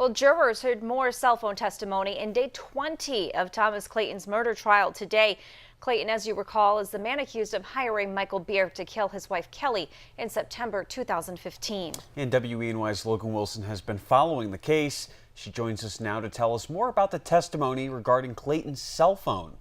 Well, jurors heard more cell phone testimony in day 20 of Thomas Clayton's murder trial today. Clayton, as you recall, is the man accused of hiring Michael Beer to kill his wife Kelly in September 2015. And WENY's Logan Wilson has been following the case. She joins us now to tell us more about the testimony regarding Clayton's cell phone.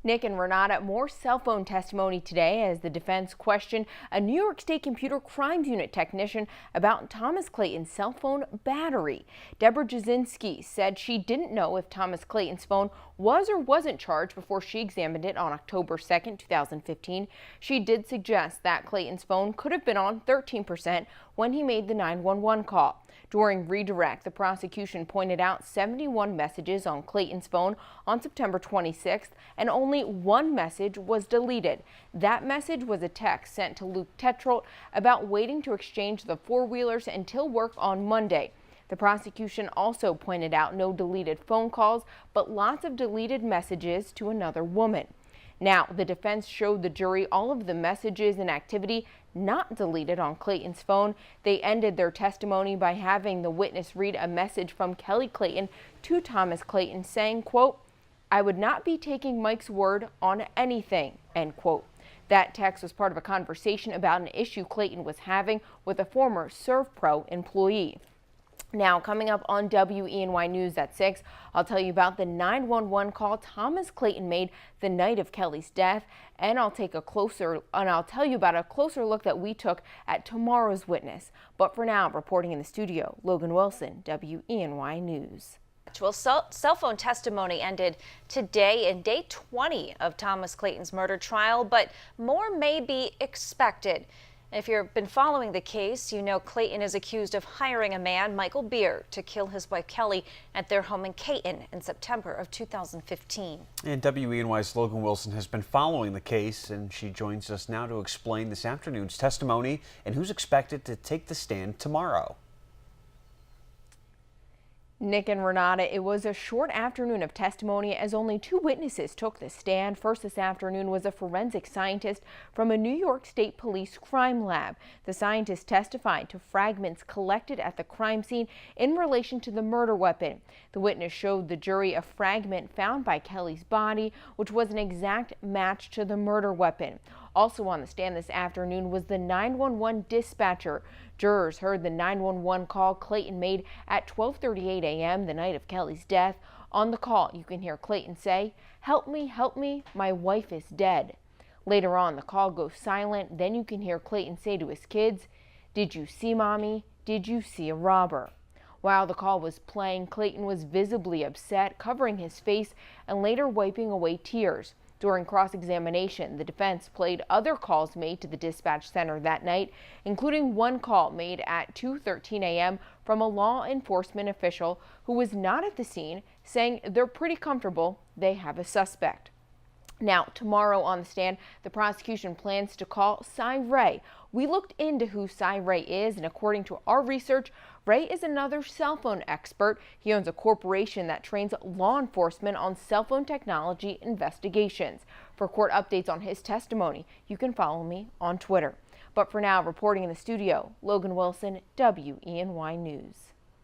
Nick and Renata, more cell phone testimony today as the defense questioned a New York State Computer Crimes Unit technician about Thomas Clayton's cell phone battery. Deborah Jasinski said she didn't know if Thomas Clayton's phone was or wasn't charged before she examined it on October 2nd, 2015. She did suggest that Clayton's phone could have been on 13% when he made the 911 call. During redirect, the prosecution pointed out 71 messages on Clayton's phone on September 26th, and only one message was deleted. That message was a text sent to Luke Tetrolt about waiting to exchange the four-wheelers until work on Monday. The prosecution also pointed out no deleted phone calls, but lots of deleted messages to another woman. Now, the defense showed the jury all of the messages and activity not deleted on Clayton's phone. They ended their testimony by having the witness read a message from Kelly Clayton to Thomas Clayton saying, quote, "I would not be taking Mike's word on anything," end quote. That text was part of a conversation about an issue Clayton was having with a former ServPro employee. Now, coming up on WENY News at 6, I'll tell you about the 911 call Thomas Clayton made the night of Kelly's death, and I'll tell you about a closer look that we took at tomorrow's witness. But for now, reporting in the studio, Logan Wilson, WENY News. Well, cell phone testimony ended today in day 20 of Thomas Clayton's murder trial, but more may be expected. If you've been following the case, you know Clayton is accused of hiring a man, Michael Beer, to kill his wife Kelly at their home in Clayton in September of 2015. And WENY's Logan Wilson has been following the case, and she joins us now to explain this afternoon's testimony and who's expected to take the stand tomorrow. Nick and Renata, it was a short afternoon of testimony as only two witnesses took the stand. First this afternoon was a forensic scientist from a New York State Police crime lab. The scientist testified to fragments collected at the crime scene in relation to the murder weapon. The witness showed the jury a fragment found by Kelly's body, which was an exact match to the murder weapon. Also on the stand this afternoon was the 911 dispatcher. Jurors heard the 911 call Clayton made at 12:38 a.m. the night of Kelly's death. On the call, you can hear Clayton say, help me, my wife is dead." Later on, the call goes silent. Then you can hear Clayton say to his kids, "Did you see Mommy? Did you see a robber?" While the call was playing, Clayton was visibly upset, covering his face and later wiping away tears. During cross-examination, the defense played other calls made to the dispatch center that night, including one call made at 2:13 a.m. from a law enforcement official who was not at the scene, saying they're pretty comfortable they have a suspect. Now, tomorrow on the stand, the prosecution plans to call Cy Ray. We looked into who Cy Ray is, and according to our research, Ray is another cell phone expert. He owns a corporation that trains law enforcement on cell phone technology investigations. For court updates on his testimony, you can follow me on Twitter. But for now, reporting in the studio, Logan Wilson, WENY News.